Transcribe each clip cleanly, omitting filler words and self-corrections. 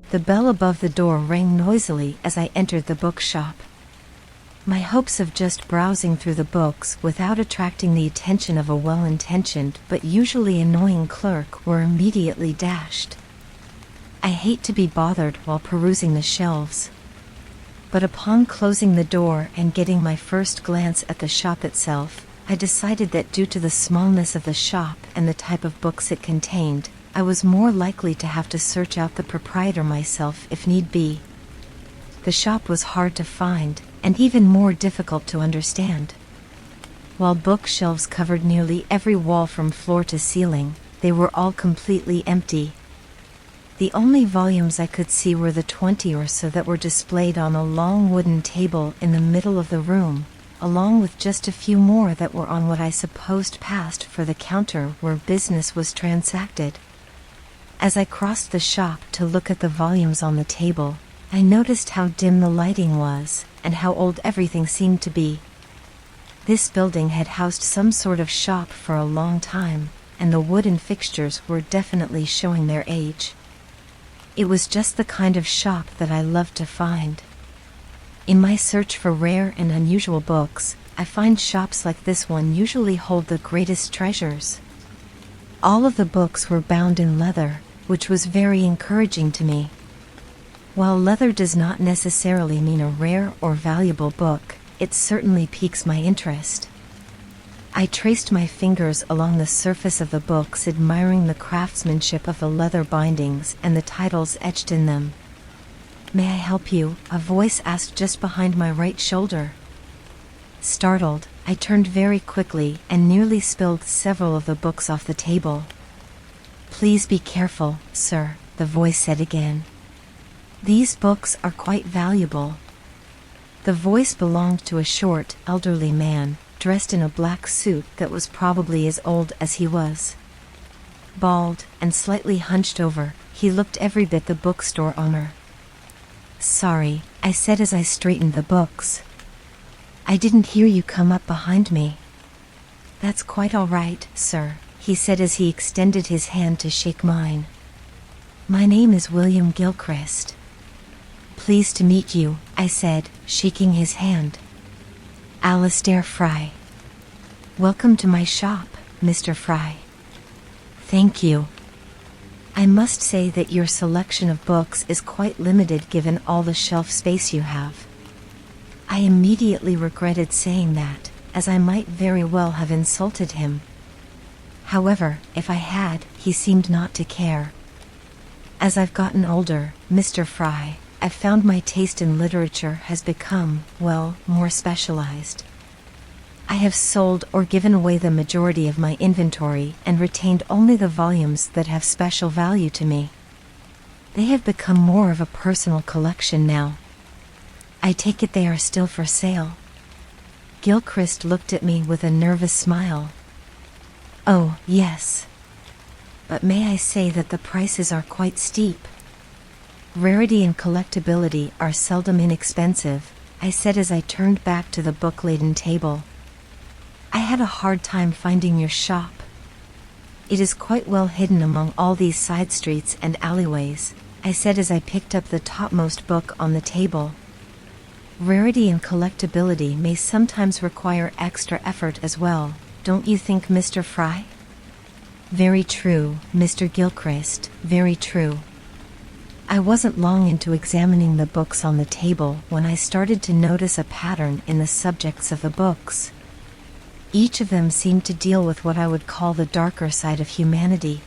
The bell above the door rang noisily as I entered the bookshop. My hopes of just browsing through the books without attracting the attention of a well-intentioned but usually annoying clerk were immediately dashed. I hate to be bothered while perusing the shelves. But upon closing the door and getting my first glance at the shop itself, I decided that due to the smallness of the shop and the type of books it contained, I was more likely to have to search out the proprietor myself if need be. The shop was hard to find, and even more difficult to understand. While bookshelves covered nearly every wall from floor to ceiling, they were all completely empty. The only volumes I could see were the 20 or so that were displayed on a long wooden table in the middle of the room, along with just a few more that were on what I supposed passed for the counter where business was transacted. As I crossed the shop to look at the volumes on the table, I noticed how dim the lighting was, and how old everything seemed to be. This building had housed some sort of shop for a long time, and the wooden fixtures were definitely showing their age. It was just the kind of shop that I loved to find. In my search for rare and unusual books, I find shops like this one usually hold the greatest treasures. All of the books were bound in leather, which was very encouraging to me. While leather does not necessarily mean a rare or valuable book, it certainly piques my interest. I traced my fingers along the surface of the books, admiring the craftsmanship of the leather bindings and the titles etched in them. "May I help you?" a voice asked just behind my right shoulder. Startled, I turned very quickly and nearly spilled several of the books off the table. "Please be careful, sir," the voice said again. "These books are quite valuable." The voice belonged to a short, elderly man, dressed in a black suit that was probably as old as he was. Bald and slightly hunched over, he looked every bit the bookstore owner. "Sorry," I said as I straightened the books. "I didn't hear you come up behind me." "That's quite all right, sir," he said as he extended his hand to shake mine. "My name is William Gilchrist." "Pleased to meet you," I said, shaking his hand. "Alistair Fry." "Welcome to my shop, Mr. Fry." "Thank you." "I must say that your selection of books is quite limited given all the shelf space you have." I immediately regretted saying that, as I might very well have insulted him. However, if I had, he seemed not to care. "As I've gotten older, Mr. Fry, I've found my taste in literature has become, well, more specialized. I have sold or given away the majority of my inventory and retained only the volumes that have special value to me. They have become more of a personal collection now. I take it they are still for sale." Gilchrist looked at me with a nervous smile. "Oh, yes. But may I say that the prices are quite steep?" "Rarity and collectability are seldom inexpensive," I said as I turned back to the book-laden table. "I had a hard time finding your shop. It is quite well hidden among all these side streets and alleyways," I said as I picked up the topmost book on the table. "Rarity and collectability may sometimes require extra effort as well, don't you think, Mr. Fry?" "Very true, Mr. Gilchrist, very true." I wasn't long into examining the books on the table when I started to notice a pattern in the subjects of the books. Each of them seemed to deal with what I would call the darker side of humanity.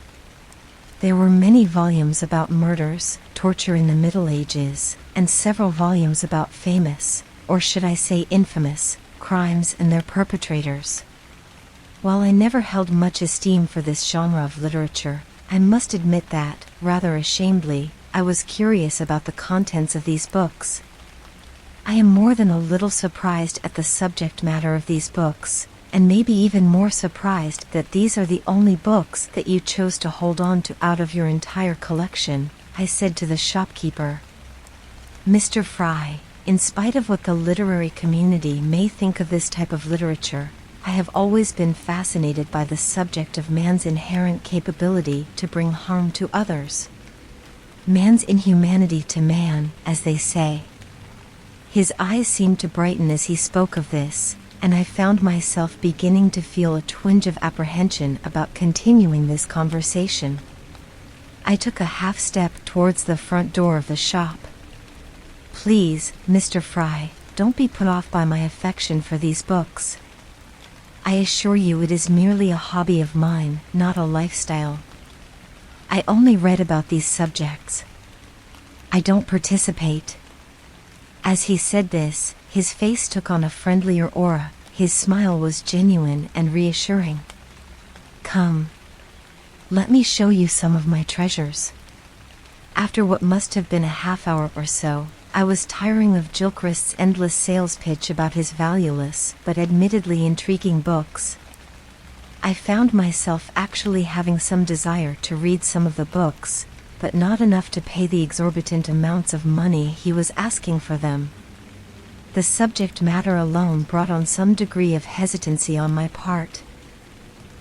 There were many volumes about murders, torture in the Middle Ages, and several volumes about famous, or should I say infamous, crimes and their perpetrators. While I never held much esteem for this genre of literature, I must admit that, rather ashamedly, I was curious about the contents of these books. I am more than a little surprised at the subject matter of these books, and maybe even more surprised that these are the only books that you chose to hold on to out of your entire collection, I said to the shopkeeper. "Mr. Fry, in spite of what the literary community may think of this type of literature, I have always been fascinated by the subject of man's inherent capability to bring harm to others. Man's inhumanity to man, as they say. His eyes seemed to brighten as he spoke of this, and I found myself beginning to feel a twinge of apprehension about continuing this conversation. I took a half step towards the front door of the shop. "Please, Mr. Fry, don't be put off by my affection for these books. I assure you it is merely a hobby of mine, not a lifestyle. I only read about these subjects. I don't participate." As he said this, his face took on a friendlier aura. His smile was genuine and reassuring. "Come. Let me show you some of my treasures." After what must have been a half hour or so, I was tiring of Gilchrist's endless sales pitch about his valueless but admittedly intriguing books. I found myself actually having some desire to read some of the books, but not enough to pay the exorbitant amounts of money he was asking for them. The subject matter alone brought on some degree of hesitancy on my part.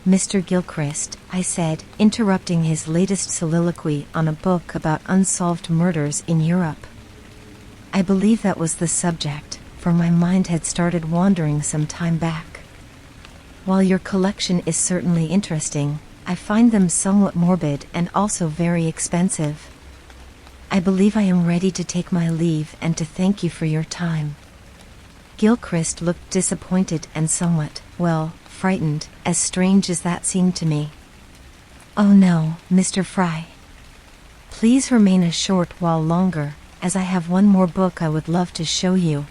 "Mr. Gilchrist," I said, interrupting his latest soliloquy on a book about unsolved murders in Europe. I believe that was the subject, for my mind had started wandering some time back. "While your collection is certainly interesting, I find them somewhat morbid and also very expensive. I believe I am ready to take my leave and to thank you for your time." Gilchrist looked disappointed and somewhat, well, frightened, as strange as that seemed to me. "Oh no, Mr. Fry. Please remain a short while longer, as I have one more book I would love to show you.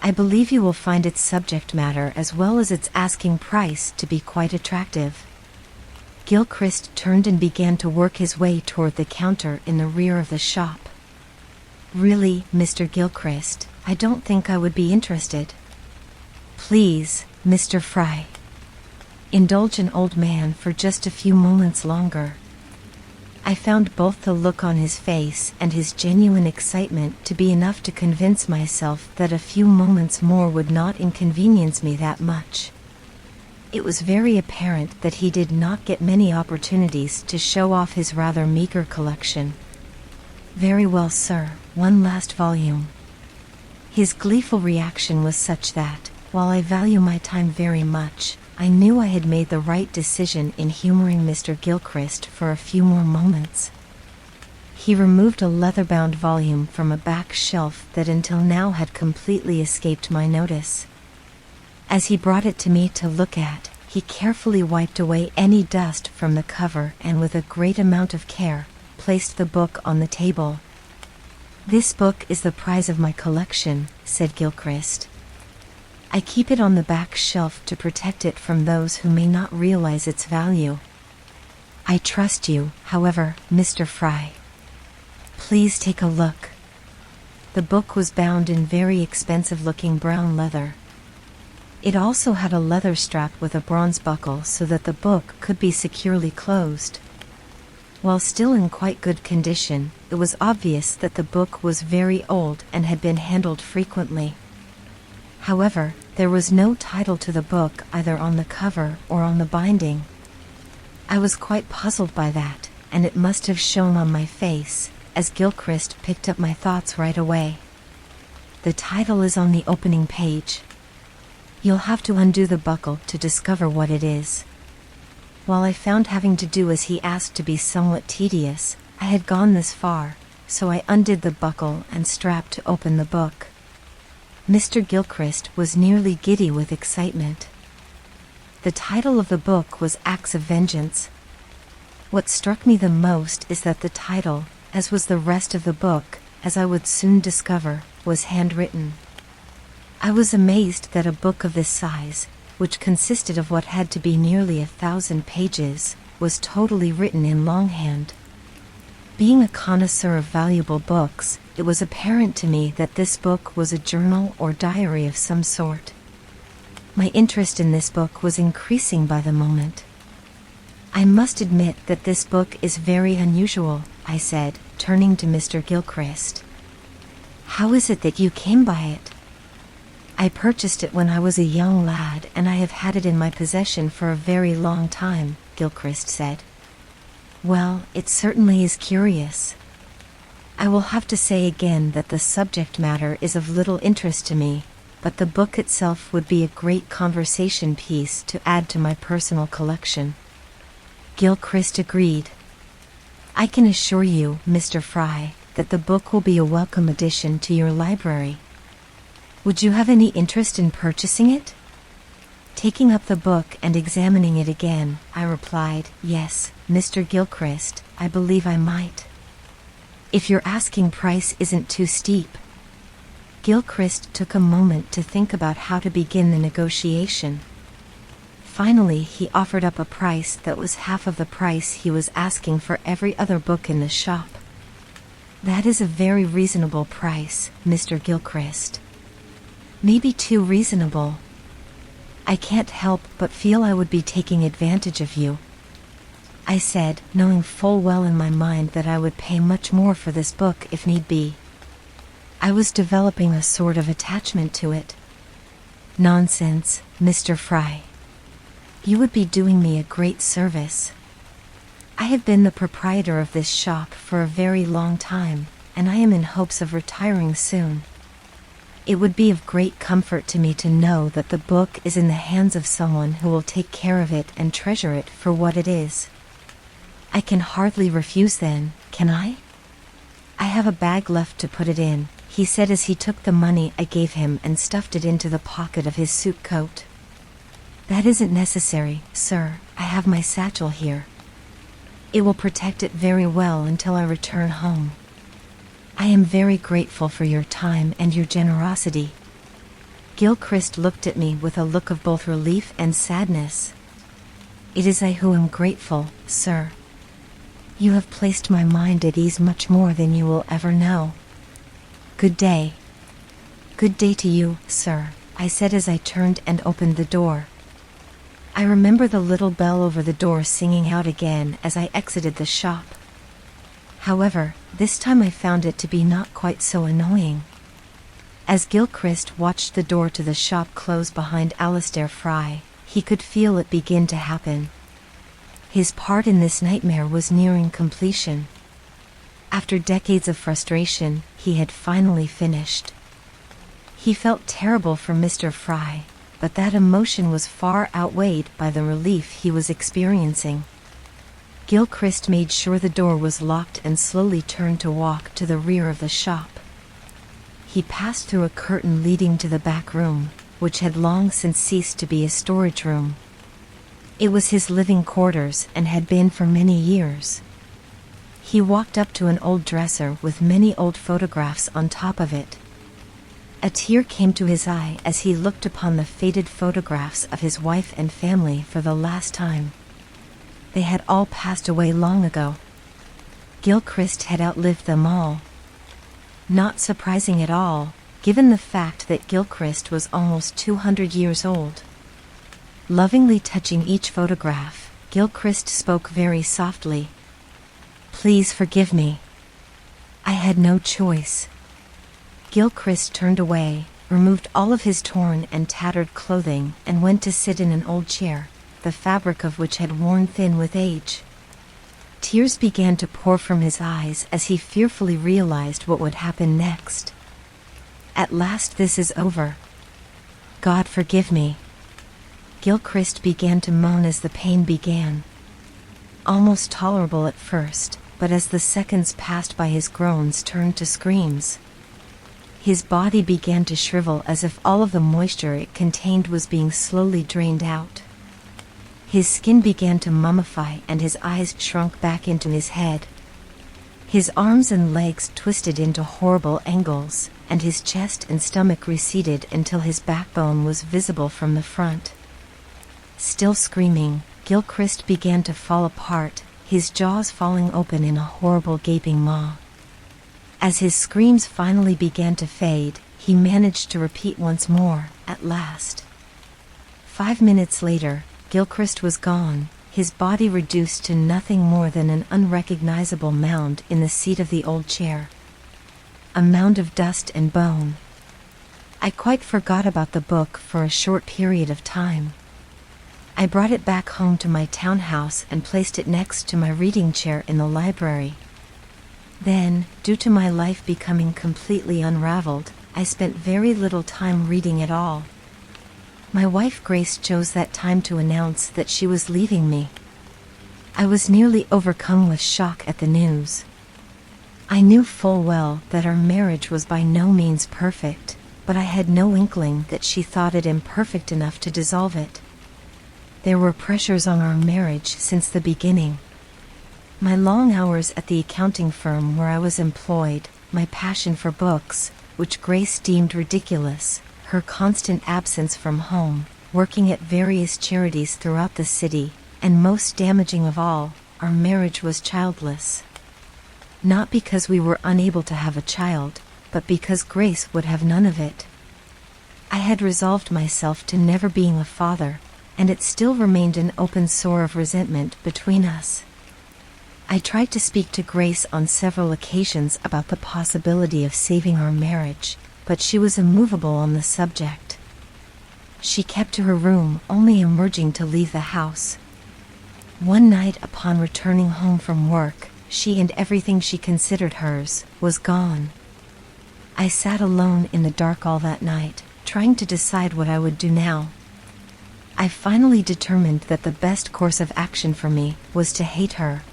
I believe you will find its subject matter as well as its asking price to be quite attractive." Gilchrist turned and began to work his way toward the counter in the rear of the shop. "Really, Mr. Gilchrist, I don't think I would be interested." "Please, Mr. Fry. Indulge an old man for just a few moments longer." I found both the look on his face and his genuine excitement to be enough to convince myself that a few moments more would not inconvenience me that much. It was very apparent that he did not get many opportunities to show off his rather meager collection. "Very well, sir, one last volume." His gleeful reaction was such that, while I value my time very much, I knew I had made the right decision in humoring Mr. Gilchrist for a few more moments. He removed a leather-bound volume from a back shelf that until now had completely escaped my notice. As he brought it to me to look at, he carefully wiped away any dust from the cover and with a great amount of care, placed the book on the table. "This book is the prize of my collection," said Gilchrist. "I keep it on the back shelf to protect it from those who may not realize its value. I trust you, however, Mr. Fry. Please take a look." The book was bound in very expensive-looking brown leather. It also had a leather strap with a bronze buckle so that the book could be securely closed. While still in quite good condition, it was obvious that the book was very old and had been handled frequently. However, there was no title to the book either on the cover or on the binding. I was quite puzzled by that, and it must have shown on my face, as Gilchrist picked up my thoughts right away. "The title is on the opening page. You'll have to undo the buckle to discover what it is." While I found having to do as he asked to be somewhat tedious, I had gone this far, so I undid the buckle and strap to open the book. Mr. Gilchrist was nearly giddy with excitement. The title of the book was Acts of Vengeance. What struck me the most is that the title, as was the rest of the book, as I would soon discover, was handwritten. I was amazed that a book of this size, which consisted of what had to be nearly 1,000 pages, was totally written in longhand. Being a connoisseur of valuable books, it was apparent to me that this book was a journal or diary of some sort. My interest in this book was increasing by the moment. "I must admit that this book is very unusual," I said, turning to Mr. Gilchrist. "How is it that you came by it?" "I purchased it when I was a young lad, and I have had it in my possession for a very long time," Gilchrist said. "Well, it certainly is curious. I will have to say again that the subject matter is of little interest to me, but the book itself would be a great conversation piece to add to my personal collection. Gilchrist agreed. I can assure you, Mr. Fry, that the book will be a welcome addition to your library. Would you have any interest in purchasing it? Taking up the book and examining it again, I replied, yes, Mr. Gilchrist, I believe I might. If your asking price isn't too steep. Gilchrist took a moment to think about how to begin the negotiation. Finally, he offered up a price that was half of the price he was asking for every other book in the shop. That is a very reasonable price, Mr. Gilchrist. Maybe too reasonable. I can't help but feel I would be taking advantage of you, I said, knowing full well in my mind that I would pay much more for this book if need be. I was developing a sort of attachment to it. Nonsense, Mr. Fry. You would be doing me a great service. I have been the proprietor of this shop for a very long time, and I am in hopes of retiring soon. It would be of great comfort to me to know that the book is in the hands of someone who will take care of it and treasure it for what it is. I can hardly refuse then, can I? I have a bag left to put it in, he said as he took the money I gave him and stuffed it into the pocket of his suit coat. That isn't necessary, sir, I have my satchel here. It will protect it very well until I return home. I am very grateful for your time and your generosity. Gilchrist looked at me with a look of both relief and sadness. It is I who am grateful, sir. You have placed my mind at ease much more than you will ever know. Good day. Good day to you, sir, I said as I turned and opened the door. I remember the little bell over the door singing out again as I exited the shop. However, this time I found it to be not quite so annoying. As Gilchrist watched the door to the shop close behind Alistair Fry, he could feel it begin to happen. His part in this nightmare was nearing completion. After decades of frustration, he had finally finished. He felt terrible for Mr. Fry, but that emotion was far outweighed by the relief he was experiencing. Gilchrist made sure the door was locked and slowly turned to walk to the rear of the shop. He passed through a curtain leading to the back room, which had long since ceased to be a storage room. It was his living quarters and had been for many years. He walked up to an old dresser with many old photographs on top of it. A tear came to his eye as he looked upon the faded photographs of his wife and family for the last time. They had all passed away long ago. Gilchrist had outlived them all. Not surprising at all, given the fact that Gilchrist was almost 200 years old. Lovingly touching each photograph, Gilchrist spoke very softly. Please forgive me. I had no choice. Gilchrist turned away, removed all of his torn and tattered clothing, and went to sit in an old chair, the fabric of which had worn thin with age. Tears began to pour from his eyes as he fearfully realized what would happen next. At last this is over. God forgive me. Gilchrist began to moan as the pain began. Almost tolerable at first, but as the seconds passed by his groans turned to screams. His body began to shrivel as if all of the moisture it contained was being slowly drained out. His skin began to mummify and his eyes shrunk back into his head. His arms and legs twisted into horrible angles, and his chest and stomach receded until his backbone was visible from the front. Still screaming, Gilchrist began to fall apart, his jaws falling open in a horrible gaping maw. As his screams finally began to fade, he managed to repeat once more, at last. 5 minutes later, Gilchrist was gone, his body reduced to nothing more than an unrecognizable mound in the seat of the old chair. A mound of dust and bone. I quite forgot about the book for a short period of time. I brought it back home to my townhouse and placed it next to my reading chair in the library. Then, due to my life becoming completely unraveled, I spent very little time reading at all. My wife Grace chose that time to announce that she was leaving me. I was nearly overcome with shock at the news. I knew full well that our marriage was by no means perfect, but I had no inkling that she thought it imperfect enough to dissolve it. There were pressures on our marriage since the beginning. My long hours at the accounting firm where I was employed, my passion for books, which Grace deemed ridiculous, her constant absence from home, working at various charities throughout the city, and most damaging of all, our marriage was childless. Not because we were unable to have a child, but because Grace would have none of it. I had resolved myself to never being a father, and it still remained an open sore of resentment between us. I tried to speak to Grace on several occasions about the possibility of saving our marriage, but she was immovable on the subject. She kept to her room, only emerging to leave the house. One night upon returning home from work, she and everything she considered hers was gone. I sat alone in the dark all that night, trying to decide what I would do now. I finally determined that the best course of action for me was to hate her.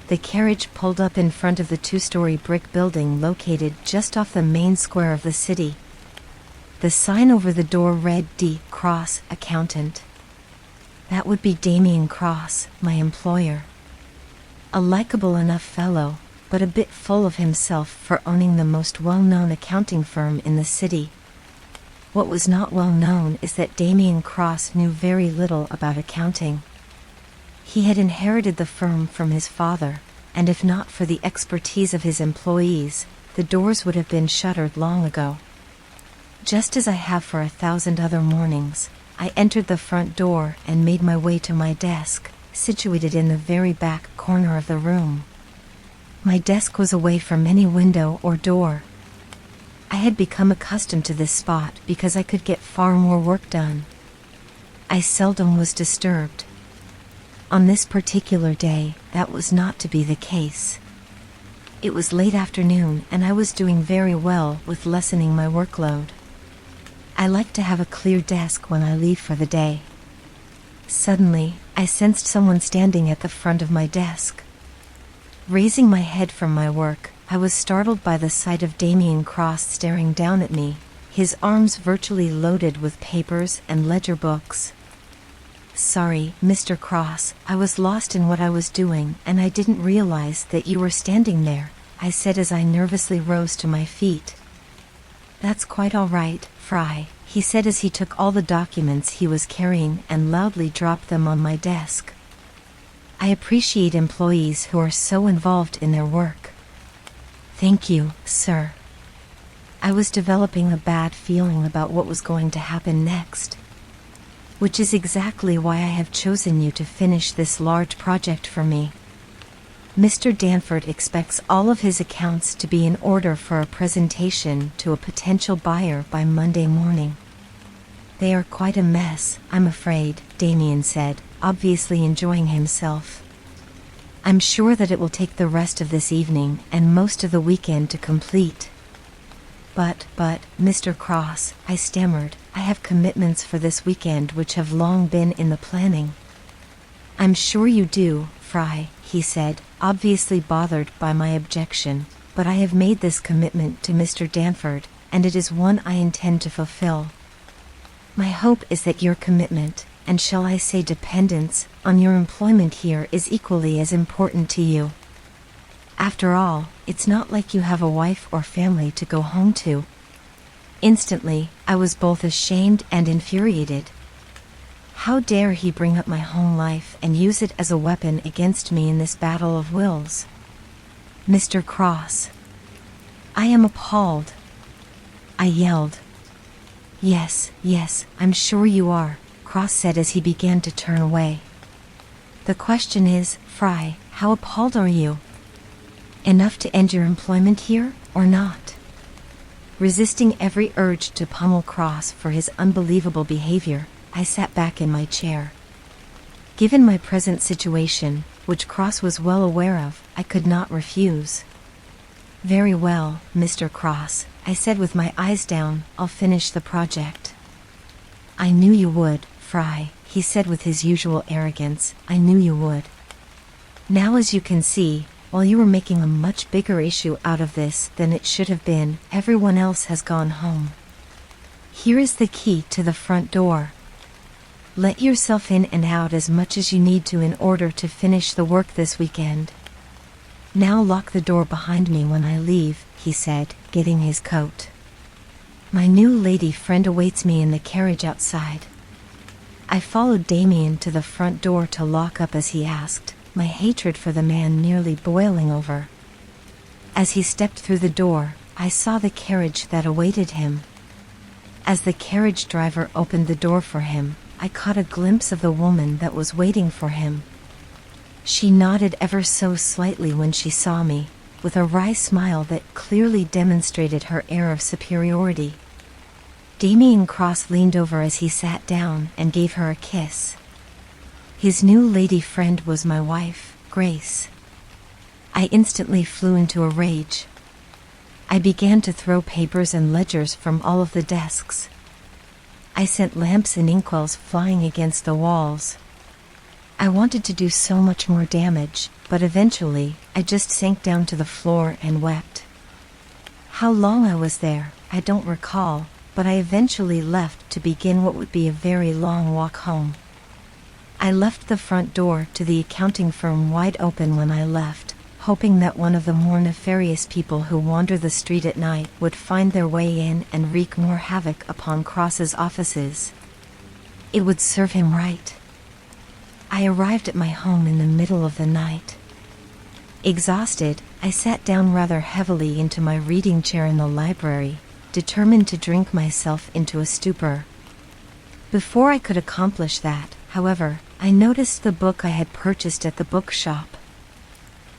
The carriage pulled up in front of the 2-story brick building located just off the main square of the city. The sign over the door read D. Cross, Accountant. That would be Damien Cross, my employer. A likable enough fellow, but a bit full of himself for owning the most well-known accounting firm in the city. What was not well known is that Damien Cross knew very little about accounting. He had inherited the firm from his father, and if not for the expertise of his employees, the doors would have been shuttered long ago. Just as I have for 1,000 other mornings, I entered the front door and made my way to my desk, situated in the very back corner of the room. My desk was away from any window or door. I had become accustomed to this spot because I could get far more work done. I seldom was disturbed. On this particular day, that was not to be the case. It was late afternoon and I was doing very well with lessening my workload. I like to have a clear desk when I leave for the day. Suddenly, I sensed someone standing at the front of my desk. Raising my head from my work, I was startled by the sight of Damien Cross staring down at me, his arms virtually loaded with papers and ledger books. "Sorry, Mr. Cross, I was lost in what I was doing and I didn't realize that you were standing there," I said as I nervously rose to my feet. "That's quite all right, Fry," he said as he took all the documents he was carrying and loudly dropped them on my desk. "I appreciate employees who are so involved in their work." "Thank you, sir." I was developing a bad feeling about what was going to happen next. Which is exactly why I have chosen you to finish this large project for me. Mr. Danford expects all of his accounts to be in order for a presentation to a potential buyer by Monday morning. "They are quite a mess, I'm afraid," Damien said, obviously enjoying himself. "I'm sure that it will take the rest of this evening and most of the weekend to complete." But, Mr. Cross," I stammered, "I have commitments for this weekend which have long been in the planning." "I'm sure you do, Fry," he said, obviously bothered by my objection, "but I have made this commitment to Mr. Danford, and it is one I intend to fulfill. My hope is that your commitment, and shall I say dependence, on your employment here is equally as important to you. After all, it's not like you have a wife or family to go home to." Instantly, I was both ashamed and infuriated. How dare he bring up my home life and use it as a weapon against me in this battle of wills? "Mr. Cross." "I am appalled," I yelled. Yes, I'm sure you are," Cross said as he began to turn away. "The question is, Fry, how appalled are you? Enough to end your employment here, or not?" Resisting every urge to pummel Cross for his unbelievable behavior, I sat back in my chair. Given my present situation, which Cross was well aware of, I could not refuse. Very well, Mr. Cross, I said with my eyes down. I'll finish the project. I knew you would, Fry, he said with his usual arrogance. I knew you would. Now, as you can see, while you were making a much bigger issue out of this than it should have been, everyone else has gone home. Here is the key to the front door. Let yourself in and out as much as you need to in order to finish the work this weekend. Now lock the door behind me when I leave, he said, getting his coat. My new lady friend awaits me in the carriage outside. I followed Damien to the front door to lock up as he asked, my hatred for the man nearly boiling over. As he stepped through the door, I saw the carriage that awaited him. As the carriage driver opened the door for him, I caught a glimpse of the woman that was waiting for him. She nodded ever so slightly when she saw me, with a wry smile that clearly demonstrated her air of superiority. Damien Cross leaned over as he sat down and gave her a kiss. His new lady friend was my wife, Grace. I instantly flew into a rage. I began to throw papers and ledgers from all of the desks. I sent lamps and inkwells flying against the walls. I wanted to do so much more damage, but eventually, I just sank down to the floor and wept. How long I was there, I don't recall, but I eventually left to begin what would be a very long walk home. I left the front door to the accounting firm wide open when I left, hoping that one of the more nefarious people who wander the street at night would find their way in and wreak more havoc upon Cross's offices. It would serve him right. I arrived at my home in the middle of the night. Exhausted, I sat down rather heavily into my reading chair in the library, determined to drink myself into a stupor. Before I could accomplish that, however, I noticed the book I had purchased at the bookshop.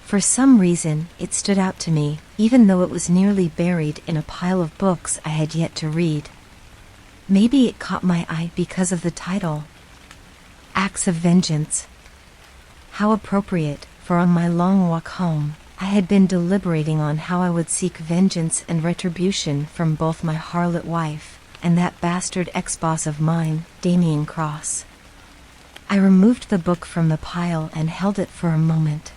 For some reason, it stood out to me, even though it was nearly buried in a pile of books I had yet to read. Maybe it caught my eye because of the title. Acts of Vengeance. How appropriate, for on my long walk home, I had been deliberating on how I would seek vengeance and retribution from both my harlot wife and that bastard ex-boss of mine, Damien Cross. I removed the book from the pile and held it for a moment.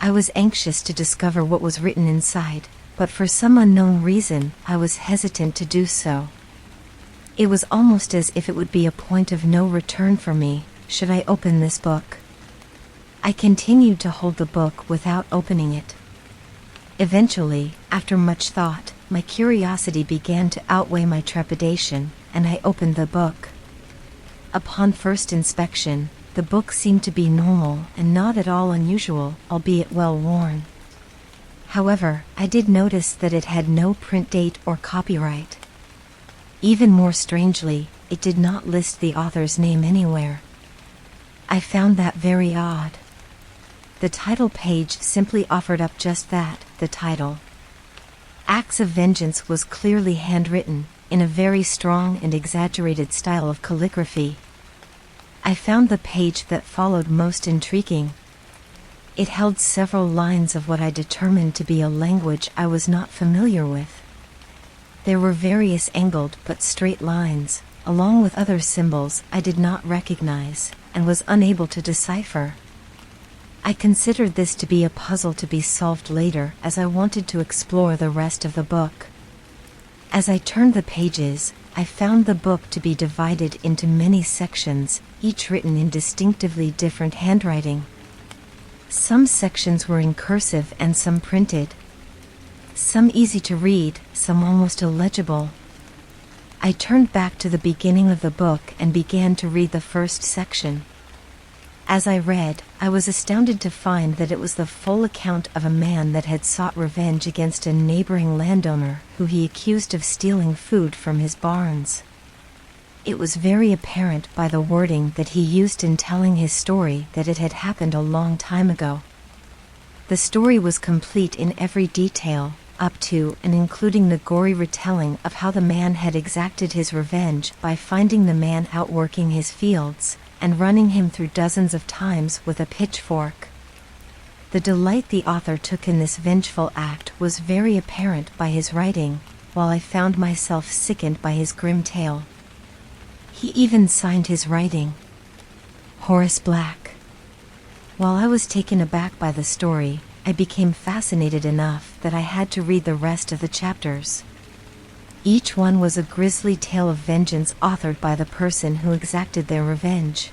I was anxious to discover what was written inside, but for some unknown reason, I was hesitant to do so. It was almost as if it would be a point of no return for me, should I open this book. I continued to hold the book without opening it. Eventually, after much thought, my curiosity began to outweigh my trepidation, and I opened the book. Upon first inspection, the book seemed to be normal and not at all unusual, albeit well worn. However, I did notice that it had no print date or copyright. Even more strangely, it did not list the author's name anywhere. I found that very odd. The title page simply offered up just that, the title. Acts of Vengeance was clearly handwritten, in a very strong and exaggerated style of calligraphy. I found the page that followed most intriguing. It held several lines of what I determined to be a language I was not familiar with. There were various angled but straight lines, along with other symbols I did not recognize, and was unable to decipher. I considered this to be a puzzle to be solved later, as I wanted to explore the rest of the book. As I turned the pages, I found the book to be divided into many sections, each written in distinctively different handwriting. Some sections were in cursive and some printed. Some easy to read, some almost illegible. I turned back to the beginning of the book and began to read the first section. As I read, I was astounded to find that it was the full account of a man that had sought revenge against a neighboring landowner who he accused of stealing food from his barns. It was very apparent by the wording that he used in telling his story that it had happened a long time ago. The story was complete in every detail, up to and including the gory retelling of how the man had exacted his revenge by finding the man out working his fields and running him through dozens of times with a pitchfork. The delight the author took in this vengeful act was very apparent by his writing, while I found myself sickened by his grim tale. He even signed his writing, Horace Black. While I was taken aback by the story, I became fascinated enough that I had to read the rest of the chapters. Each one was a grisly tale of vengeance authored by the person who exacted their revenge.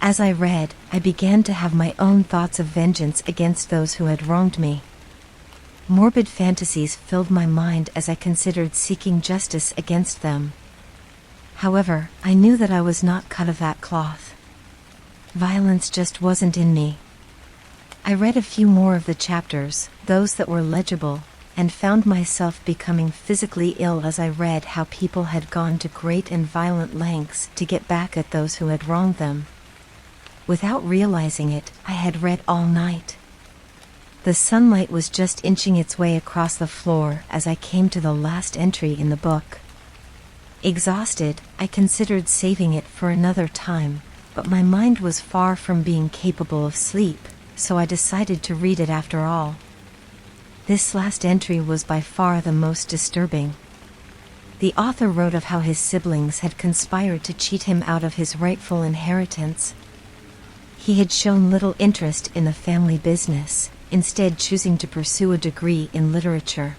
As I read, I began to have my own thoughts of vengeance against those who had wronged me. Morbid fantasies filled my mind as I considered seeking justice against them. However, I knew that I was not cut of that cloth. Violence just wasn't in me. I read a few more of the chapters, those that were legible, and found myself becoming physically ill as I read how people had gone to great and violent lengths to get back at those who had wronged them. Without realizing it, I had read all night. The sunlight was just inching its way across the floor as I came to the last entry in the book. Exhausted, I considered saving it for another time, but my mind was far from being capable of sleep, so I decided to read it after all. This last entry was by far the most disturbing. The author wrote of how his siblings had conspired to cheat him out of his rightful inheritance. He had shown little interest in the family business, instead choosing to pursue a degree in literature.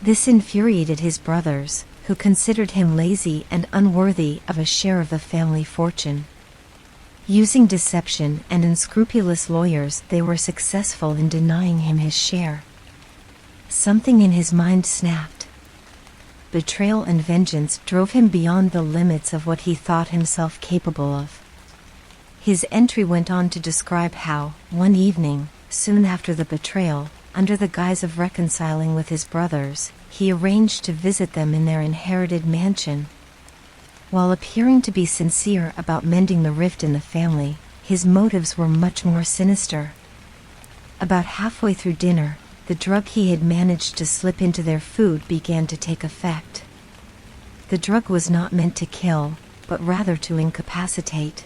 This infuriated his brothers, who considered him lazy and unworthy of a share of the family fortune. Using deception and unscrupulous lawyers, they were successful in denying him his share. Something in his mind snapped. Betrayal and vengeance drove him beyond the limits of what he thought himself capable of. His entry went on to describe how, one evening, soon after the betrayal, under the guise of reconciling with his brothers, he arranged to visit them in their inherited mansion. While appearing to be sincere about mending the rift in the family, his motives were much more sinister. About halfway through dinner, the drug he had managed to slip into their food began to take effect. The drug was not meant to kill, but rather to incapacitate.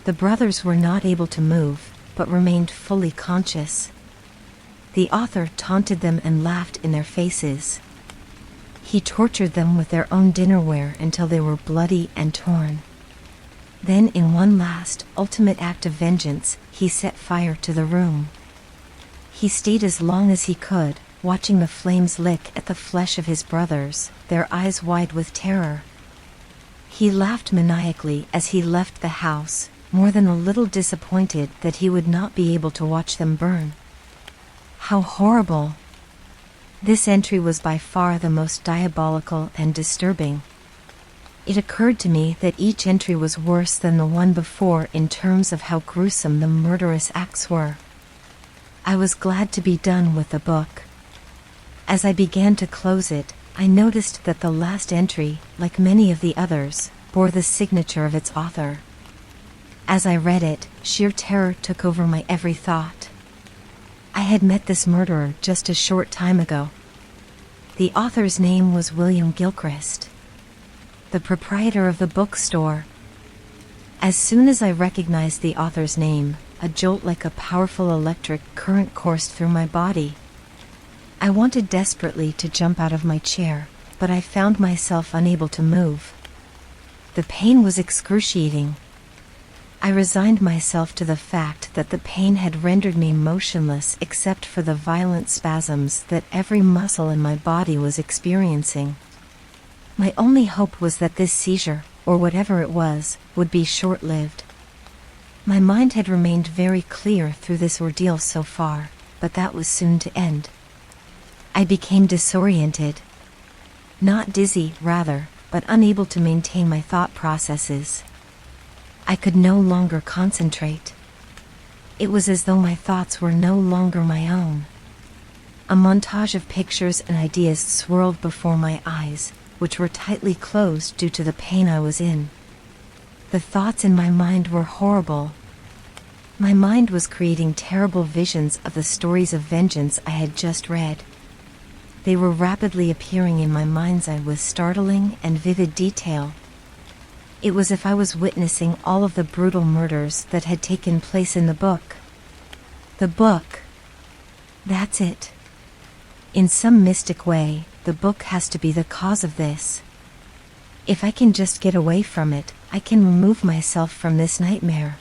The brothers were not able to move, but remained fully conscious. The author taunted them and laughed in their faces. He tortured them with their own dinnerware until they were bloody and torn. Then, in one last, ultimate act of vengeance, he set fire to the room. He stayed as long as he could, watching the flames lick at the flesh of his brothers, their eyes wide with terror. He laughed maniacally as he left the house, more than a little disappointed that he would not be able to watch them burn. How horrible! This entry was by far the most diabolical and disturbing. It occurred to me that each entry was worse than the one before in terms of how gruesome the murderous acts were. I was glad to be done with the book. As I began to close it, I noticed that the last entry, like many of the others, bore the signature of its author. As I read it, sheer terror took over my every thought. I had met this murderer just a short time ago. The author's name was William Gilchrist, the proprietor of the bookstore. As soon as I recognized the author's name, a jolt like a powerful electric current coursed through my body. I wanted desperately to jump out of my chair, but I found myself unable to move. The pain was excruciating. I resigned myself to the fact that the pain had rendered me motionless except for the violent spasms that every muscle in my body was experiencing. My only hope was that this seizure, or whatever it was, would be short-lived. My mind had remained very clear through this ordeal so far, but that was soon to end. I became disoriented. Not dizzy, rather, but unable to maintain my thought processes. I could no longer concentrate. It was as though my thoughts were no longer my own. A montage of pictures and ideas swirled before my eyes, which were tightly closed due to the pain I was in. The thoughts in my mind were horrible. My mind was creating terrible visions of the stories of vengeance I had just read. They were rapidly appearing in my mind's eye with startling and vivid detail. It was as if I was witnessing all of the brutal murders that had taken place in the book. The book. That's it. In some mystic way, the book has to be the cause of this. If I can just get away from it, I can remove myself from this nightmare.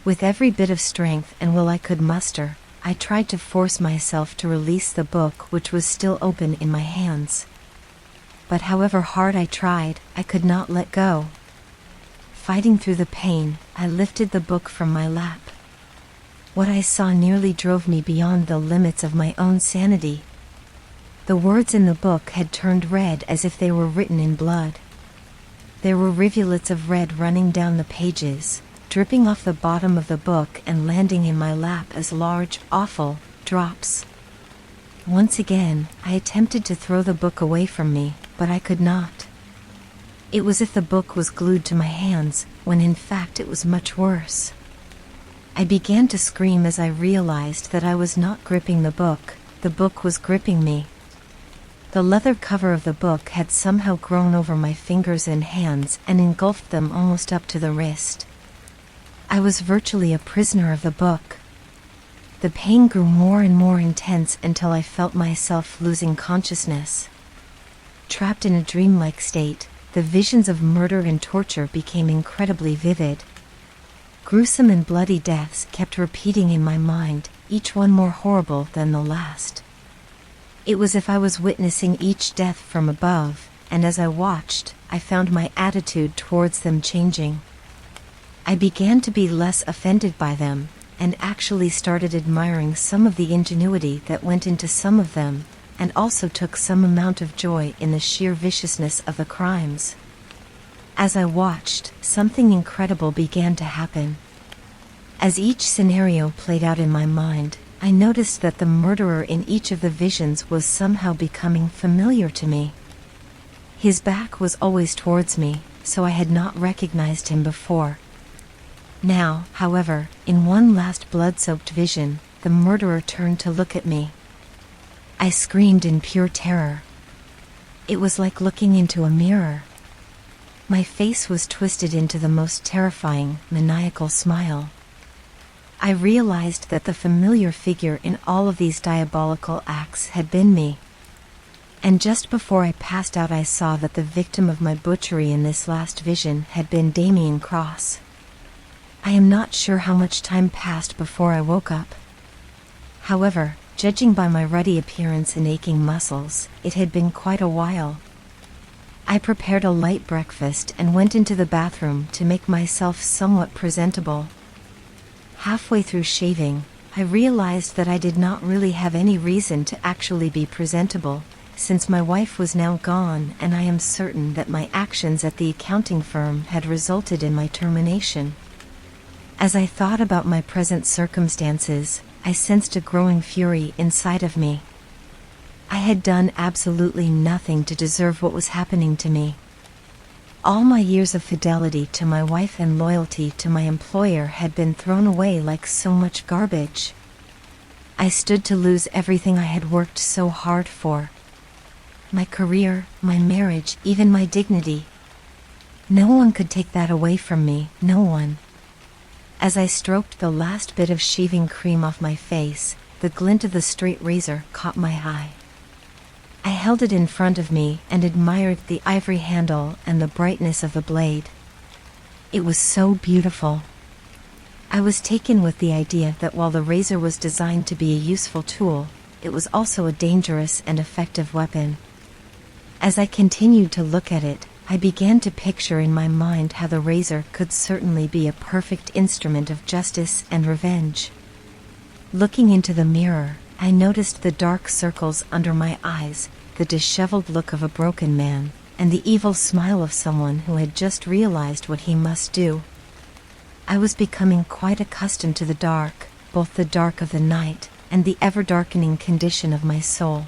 With every bit of strength and will I could muster, I tried to force myself to release the book which was still open in my hands. But however hard I tried, I could not let go. Fighting through the pain, I lifted the book from my lap. What I saw nearly drove me beyond the limits of my own sanity. The words in the book had turned red as if they were written in blood. There were rivulets of red running down the pages, dripping off the bottom of the book and landing in my lap as large, awful drops. Once again, I attempted to throw the book away from me, but I could not. It was as if the book was glued to my hands, when in fact it was much worse. I began to scream as I realized that I was not gripping the book was gripping me. The leather cover of the book had somehow grown over my fingers and hands and engulfed them almost up to the wrist. I was virtually a prisoner of the book. The pain grew more and more intense until I felt myself losing consciousness. Trapped in a dreamlike state, the visions of murder and torture became incredibly vivid. Gruesome and bloody deaths kept repeating in my mind, each one more horrible than the last. It was as if I was witnessing each death from above, and as I watched, I found my attitude towards them changing. I began to be less offended by them, and actually started admiring some of the ingenuity that went into some of them, and also took some amount of joy in the sheer viciousness of the crimes. As I watched, something incredible began to happen. As each scenario played out in my mind, I noticed that the murderer in each of the visions was somehow becoming familiar to me. His back was always towards me, so I had not recognized him before. Now, however, in one last blood-soaked vision, the murderer turned to look at me. I screamed in pure terror. It was like looking into a mirror. My face was twisted into the most terrifying, maniacal smile. I realized that the familiar figure in all of these diabolical acts had been me. And just before I passed out, I saw that the victim of my butchery in this last vision had been Damien Cross. I am not sure how much time passed before I woke up. However, judging by my ruddy appearance and aching muscles, it had been quite a while. I prepared a light breakfast and went into the bathroom to make myself somewhat presentable. Halfway through shaving, I realized that I did not really have any reason to actually be presentable, since my wife was now gone and I am certain that my actions at the accounting firm had resulted in my termination. As I thought about my present circumstances, I sensed a growing fury inside of me. I had done absolutely nothing to deserve what was happening to me. All my years of fidelity to my wife and loyalty to my employer had been thrown away like so much garbage. I stood to lose everything I had worked so hard for. My career, my marriage, even my dignity. No one could take that away from me, no one. As I stroked the last bit of shaving cream off my face, the glint of the straight razor caught my eye. I held it in front of me and admired the ivory handle and the brightness of the blade. It was so beautiful. I was taken with the idea that while the razor was designed to be a useful tool, it was also a dangerous and effective weapon. As I continued to look at it, I began to picture in my mind how the razor could certainly be a perfect instrument of justice and revenge. Looking into the mirror, I noticed the dark circles under my eyes, the disheveled look of a broken man, and the evil smile of someone who had just realized what he must do. I was becoming quite accustomed to the dark, both the dark of the night and the ever-darkening condition of my soul.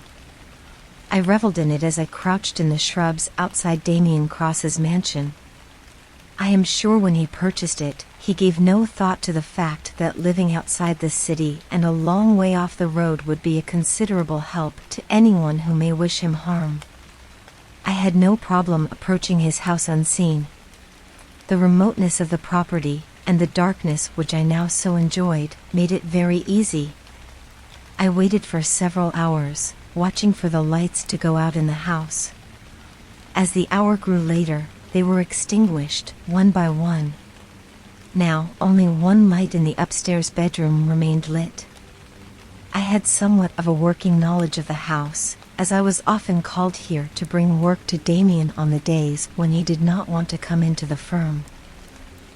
I reveled in it as I crouched in the shrubs outside Damien Cross's mansion. I am sure when he purchased it, he gave no thought to the fact that living outside the city and a long way off the road would be a considerable help to anyone who may wish him harm. I had no problem approaching his house unseen. The remoteness of the property, and the darkness, which I now so enjoyed, made it very easy. I waited for several hours, watching for the lights to go out in the house. As the hour grew later, they were extinguished, one by one. Now, only one light in the upstairs bedroom remained lit. I had somewhat of a working knowledge of the house, as I was often called here to bring work to Damien on the days when he did not want to come into the firm.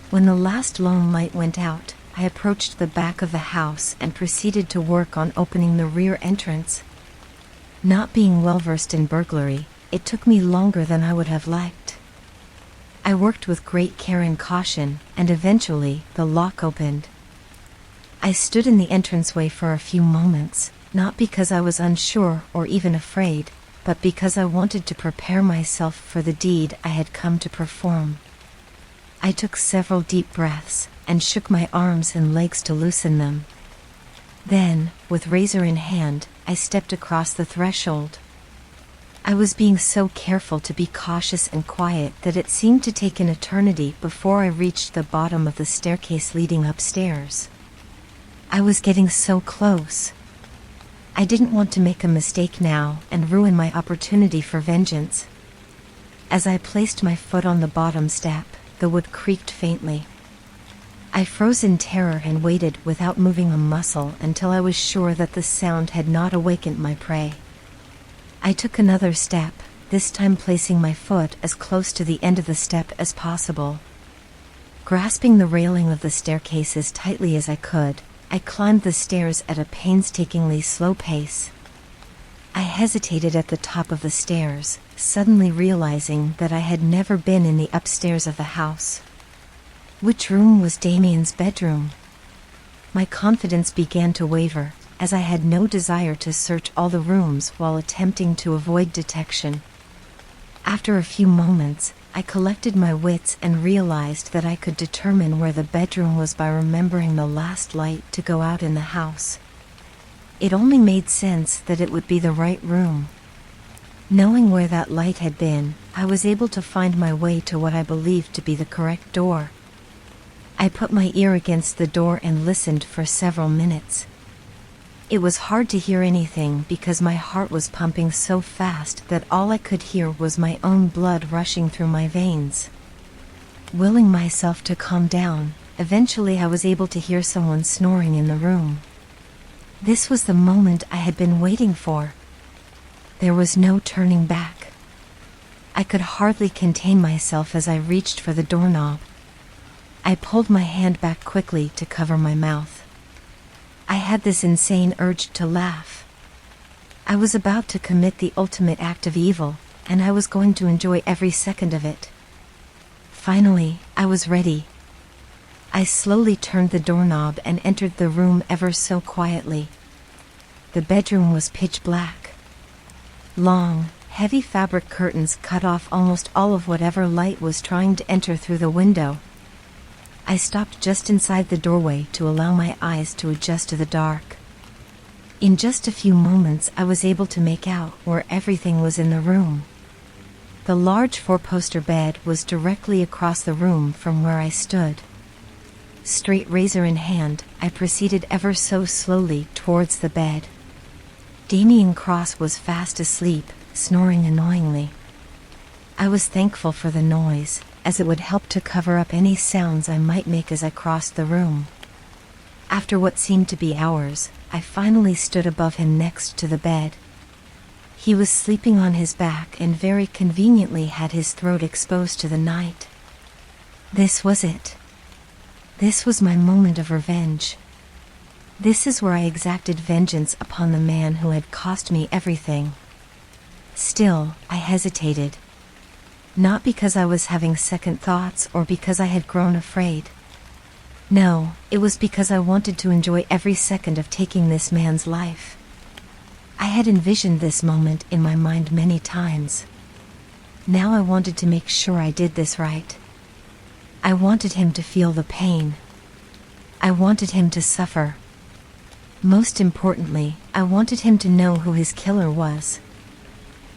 When the last lone light went out, I approached the back of the house and proceeded to work on opening the rear entrance. Not being well versed in burglary, it took me longer than I would have liked. I worked with great care and caution, and eventually, the lock opened. I stood in the entranceway for a few moments, not because I was unsure or even afraid, but because I wanted to prepare myself for the deed I had come to perform. I took several deep breaths, and shook my arms and legs to loosen them. Then, with razor in hand, I stepped across the threshold. I was being so careful to be cautious and quiet that it seemed to take an eternity before I reached the bottom of the staircase leading upstairs. I was getting so close. I didn't want to make a mistake now and ruin my opportunity for vengeance. As I placed my foot on the bottom step, the wood creaked faintly. I froze in terror and waited without moving a muscle until I was sure that the sound had not awakened my prey. I took another step, this time placing my foot as close to the end of the step as possible. Grasping the railing of the staircase as tightly as I could, I climbed the stairs at a painstakingly slow pace. I hesitated at the top of the stairs, suddenly realizing that I had never been in the upstairs of the house. Which room was Damien's bedroom? My confidence began to waver, as I had no desire to search all the rooms while attempting to avoid detection. After a few moments, I collected my wits and realized that I could determine where the bedroom was by remembering the last light to go out in the house. It only made sense that it would be the right room. Knowing where that light had been, I was able to find my way to what I believed to be the correct door. I put my ear against the door and listened for several minutes. It was hard to hear anything because my heart was pumping so fast that all I could hear was my own blood rushing through my veins. Willing myself to calm down, eventually I was able to hear someone snoring in the room. This was the moment I had been waiting for. There was no turning back. I could hardly contain myself as I reached for the doorknob. I pulled my hand back quickly to cover my mouth. I had this insane urge to laugh. I was about to commit the ultimate act of evil, and I was going to enjoy every second of it. Finally, I was ready. I slowly turned the doorknob and entered the room ever so quietly. The bedroom was pitch black. Long, heavy fabric curtains cut off almost all of whatever light was trying to enter through the window. I stopped just inside the doorway to allow my eyes to adjust to the dark. In just a few moments I was able to make out where everything was in the room. The large four-poster bed was directly across the room from where I stood. Straight razor in hand, I proceeded ever so slowly towards the bed. Damien Cross was fast asleep, snoring annoyingly. I was thankful for the noise, as it would help to cover up any sounds I might make as I crossed the room. After what seemed to be hours, I finally stood above him next to the bed. He was sleeping on his back and very conveniently had his throat exposed to the night. This was it. This was my moment of revenge. This is where I exacted vengeance upon the man who had cost me everything. Still, I hesitated. Not because I was having second thoughts or because I had grown afraid. No, it was because I wanted to enjoy every second of taking this man's life. I had envisioned this moment in my mind many times. Now I wanted to make sure I did this right. I wanted him to feel the pain. I wanted him to suffer. Most importantly, I wanted him to know who his killer was.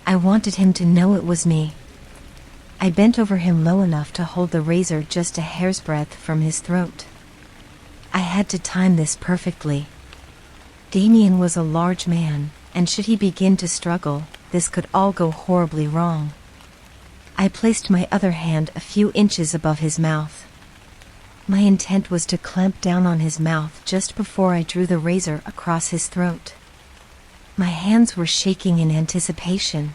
I wanted him to know it was me. I bent over him low enough to hold the razor just a hair's breadth from his throat. I had to time this perfectly. Damien was a large man, and should he begin to struggle, this could all go horribly wrong. I placed my other hand a few inches above his mouth. My intent was to clamp down on his mouth just before I drew the razor across his throat. My hands were shaking in anticipation.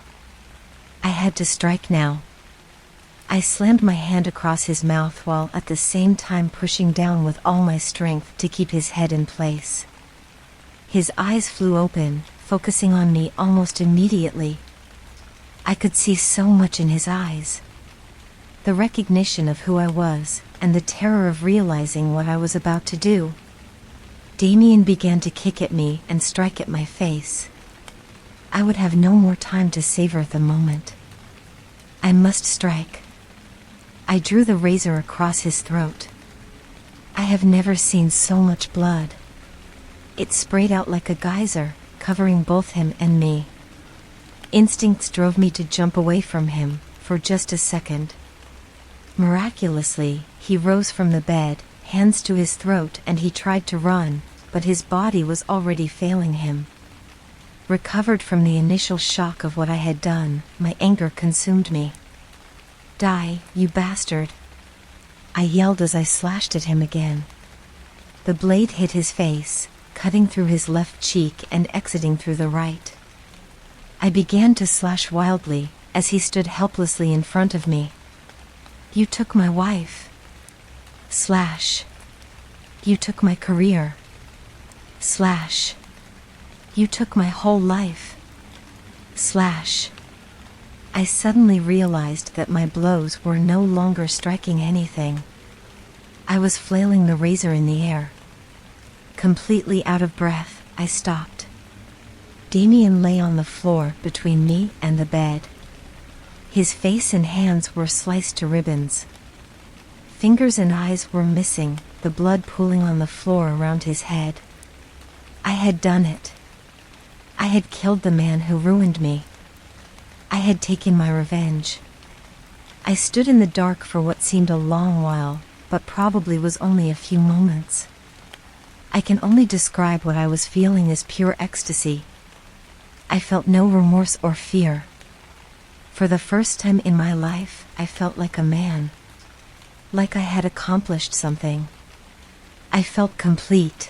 I had to strike now. I slammed my hand across his mouth while at the same time pushing down with all my strength to keep his head in place. His eyes flew open, focusing on me almost immediately. I could see so much in his eyes. The recognition of who I was, and the terror of realizing what I was about to do. Damien began to kick at me and strike at my face. I would have no more time to savor the moment. I must strike. I drew the razor across his throat. I have never seen so much blood. It sprayed out like a geyser, covering both him and me. Instincts drove me to jump away from him, for just a second. Miraculously, he rose from the bed, hands to his throat, and he tried to run, but his body was already failing him. Recovered from the initial shock of what I had done, my anger consumed me. "Die, you bastard!" I yelled as I slashed at him again. The blade hit his face, cutting through his left cheek and exiting through the right. I began to slash wildly, as he stood helplessly in front of me. "You took my wife." Slash. "You took my career." Slash. "You took my whole life." Slash. I suddenly realized that my blows were no longer striking anything. I was flailing the razor in the air. Completely out of breath, I stopped. Damien lay on the floor between me and the bed. His face and hands were sliced to ribbons. Fingers and eyes were missing, the blood pooling on the floor around his head. I had done it. I had killed the man who ruined me. I had taken my revenge. I stood in the dark for what seemed a long while, but probably was only a few moments. I can only describe what I was feeling as pure ecstasy. I felt no remorse or fear. For the first time in my life, I felt like a man. Like I had accomplished something. I felt complete.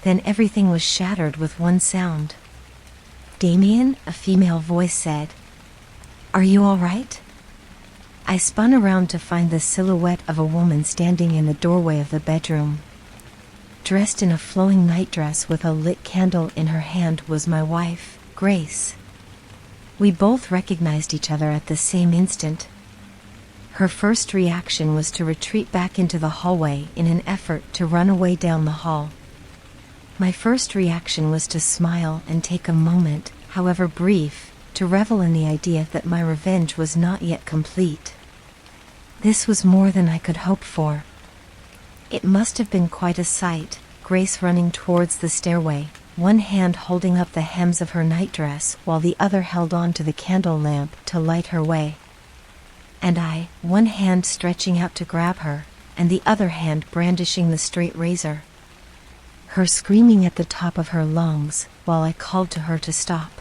Then everything was shattered with one sound. "Damien," a female voice said. "Are you all right?" I spun around to find the silhouette of a woman standing in the doorway of the bedroom. Dressed in a flowing nightdress with a lit candle in her hand was my wife, Grace. We both recognized each other at the same instant. Her first reaction was to retreat back into the hallway in an effort to run away down the hall. My first reaction was to smile and take a moment, however brief, to revel in the idea that my revenge was not yet complete. This was more than I could hope for. It must have been quite a sight, Grace running towards the stairway, one hand holding up the hems of her nightdress while the other held on to the candle lamp to light her way. And I, one hand stretching out to grab her, and the other hand brandishing the straight razor. Her screaming at the top of her lungs, while I called to her to stop.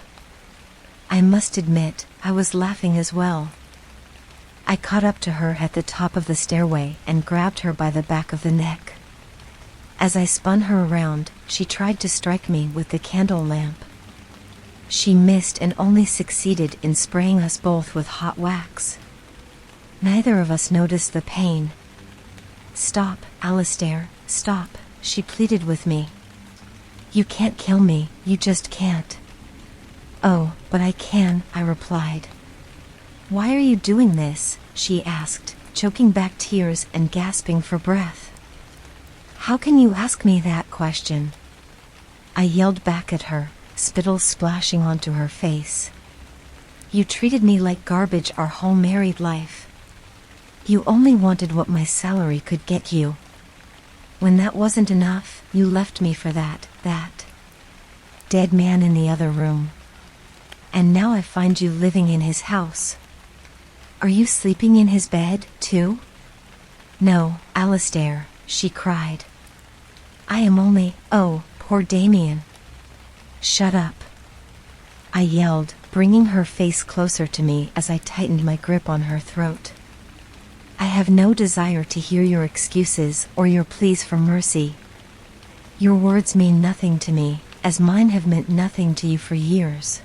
I must admit, I was laughing as well. I caught up to her at the top of the stairway and grabbed her by the back of the neck. As I spun her around, she tried to strike me with the candle lamp. She missed and only succeeded in spraying us both with hot wax. Neither of us noticed the pain. "Stop, Alistair, stop," she pleaded with me. "You can't kill me, you just can't." "Oh, but I can," I replied. "Why are you doing this?" she asked, choking back tears and gasping for breath. "How can you ask me that question?" I yelled back at her, spittle splashing onto her face. "You treated me like garbage our whole married life. You only wanted what my salary could get you. When that wasn't enough, you left me for that dead man in the other room. And now I find you living in his house." Are you sleeping in his bed, too? No, Alistair, she cried. I am only— Oh, poor Damien. Shut up, I yelled, bringing her face closer to me as I tightened my grip on her throat. I have no desire to hear your excuses or your pleas for mercy. Your words mean nothing to me, as mine have meant nothing to you for years.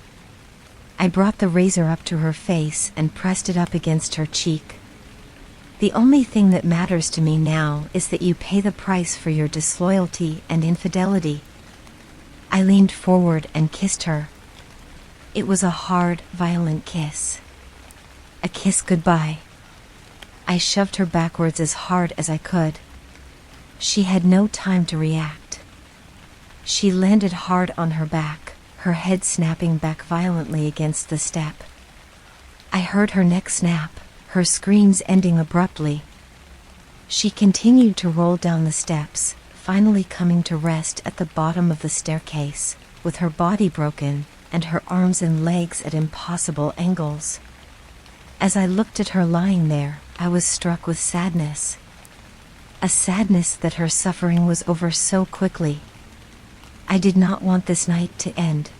I brought the razor up to her face and pressed it up against her cheek. The only thing that matters to me now is that you pay the price for your disloyalty and infidelity. I leaned forward and kissed her. It was a hard, violent kiss. A kiss goodbye. I shoved her backwards as hard as I could. She had no time to react. She landed hard on her back, her head snapping back violently against the step. I heard her neck snap, her screams ending abruptly. She continued to roll down the steps, finally coming to rest at the bottom of the staircase, with her body broken and her arms and legs at impossible angles. As I looked at her lying there, I was struck with sadness. A sadness that her suffering was over so quickly. I did not want this night to end.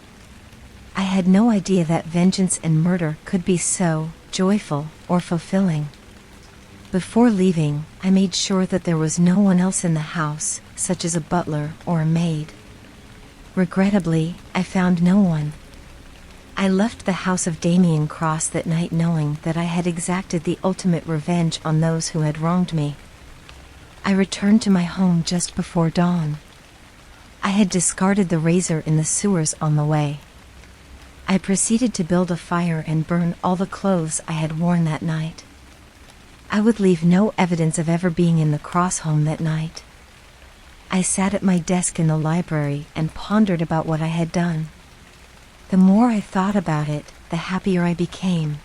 I had no idea that vengeance and murder could be so joyful or fulfilling. Before leaving, I made sure that there was no one else in the house, such as a butler or a maid. Regrettably, I found no one. I left the house of Damien Cross that night knowing that I had exacted the ultimate revenge on those who had wronged me. I returned to my home just before dawn. I had discarded the razor in the sewers on the way. I proceeded to build a fire and burn all the clothes I had worn that night. I would leave no evidence of ever being in the Cross home that night. I sat at my desk in the library and pondered about what I had done. The more I thought about it, the happier I became.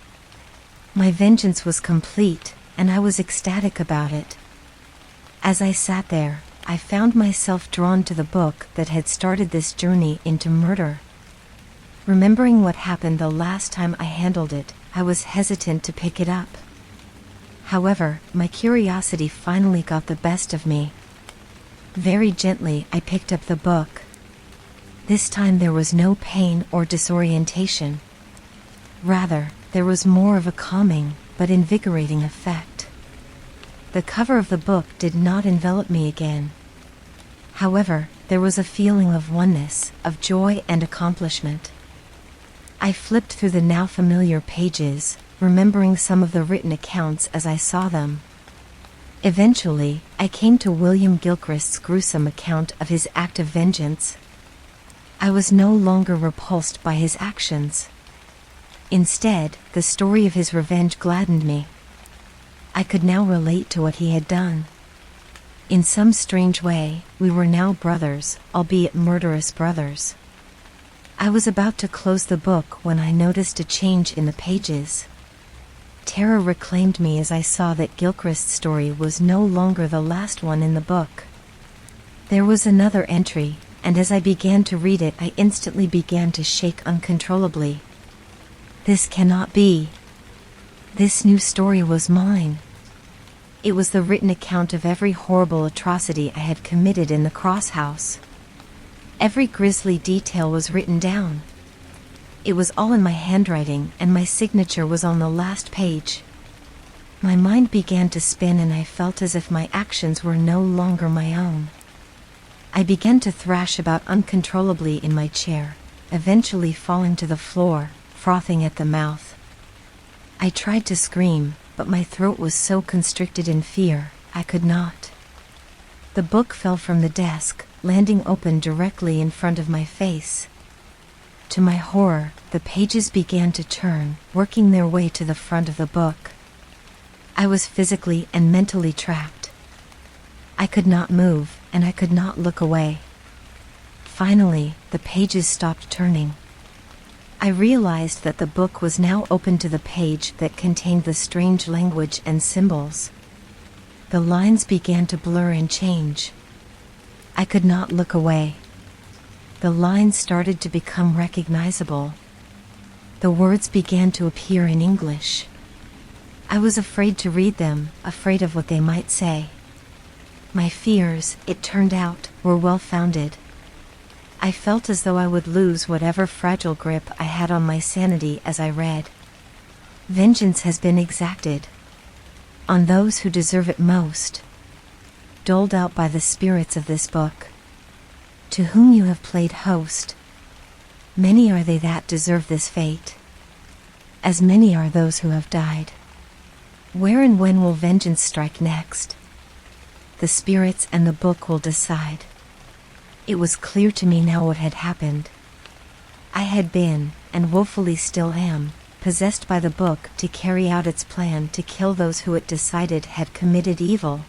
My vengeance was complete, and I was ecstatic about it. As I sat there, I found myself drawn to the book that had started this journey into murder. Remembering what happened the last time I handled it, I was hesitant to pick it up. However, my curiosity finally got the best of me. Very gently, I picked up the book. This time there was no pain or disorientation. Rather, there was more of a calming, but invigorating effect. The cover of the book did not envelop me again. However, there was a feeling of oneness, of joy and accomplishment. I flipped through the now familiar pages, remembering some of the written accounts as I saw them. Eventually, I came to William Gilchrist's gruesome account of his act of vengeance. I was no longer repulsed by his actions. Instead, the story of his revenge gladdened me. I could now relate to what he had done. In some strange way, we were now brothers, albeit murderous brothers. I was about to close the book when I noticed a change in the pages. Terror reclaimed me as I saw that Gilchrist's story was no longer the last one in the book. There was another entry, and as I began to read it, I instantly began to shake uncontrollably. This cannot be. This new story was mine. It was the written account of every horrible atrocity I had committed in the Cross House. Every grisly detail was written down. It was all in my handwriting, and my signature was on the last page. My mind began to spin, and I felt as if my actions were no longer my own. I began to thrash about uncontrollably in my chair, eventually falling to the floor, frothing at the mouth. I tried to scream, but my throat was so constricted in fear, I could not. The book fell from the desk, landing open directly in front of my face. To my horror, the pages began to turn, working their way to the front of the book. I was physically and mentally trapped. I could not move, and I could not look away. Finally, the pages stopped turning. I realized that the book was now open to the page that contained the strange language and symbols. The lines began to blur and change. I could not look away. The lines started to become recognizable. The words began to appear in English. I was afraid to read them, afraid of what they might say. My fears, it turned out, were well-founded. I felt as though I would lose whatever fragile grip I had on my sanity as I read. Vengeance has been exacted on those who deserve it most, doled out by the spirits of this book, to whom you have played host. Many are they that deserve this fate, as many are those who have died. Where and when will vengeance strike next? The spirits and the book will decide. It was clear to me now what had happened. I had been, and woefully still am, possessed by the book to carry out its plan to kill those who it decided had committed evil.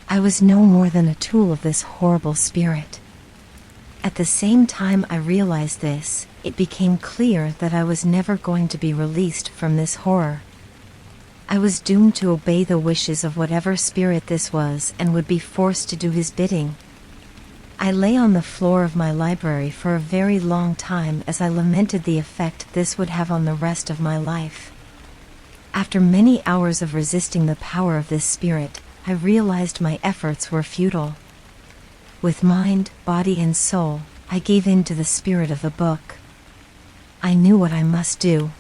I was no more than a tool of this horrible spirit. At the same time I realized this, it became clear that I was never going to be released from this horror. I was doomed to obey the wishes of whatever spirit this was and would be forced to do his bidding. I lay on the floor of my library for a very long time as I lamented the effect this would have on the rest of my life. After many hours of resisting the power of this spirit, I realized my efforts were futile. With mind, body, and soul, I gave in to the spirit of the book. I knew what I must do.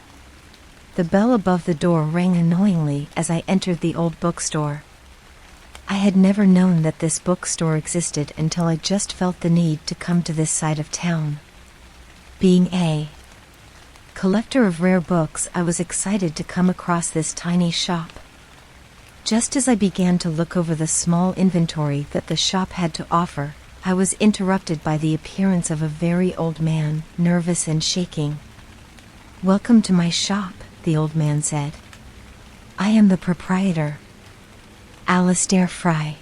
The bell above the door rang annoyingly as I entered the old bookstore. I had never known that this bookstore existed until I just felt the need to come to this side of town. Being a collector of rare books, I was excited to come across this tiny shop. Just as I began to look over the small inventory that the shop had to offer, I was interrupted by the appearance of a very old man, nervous and shaking. "Welcome to my shop," the old man said. "I am the proprietor, Alistair Fry."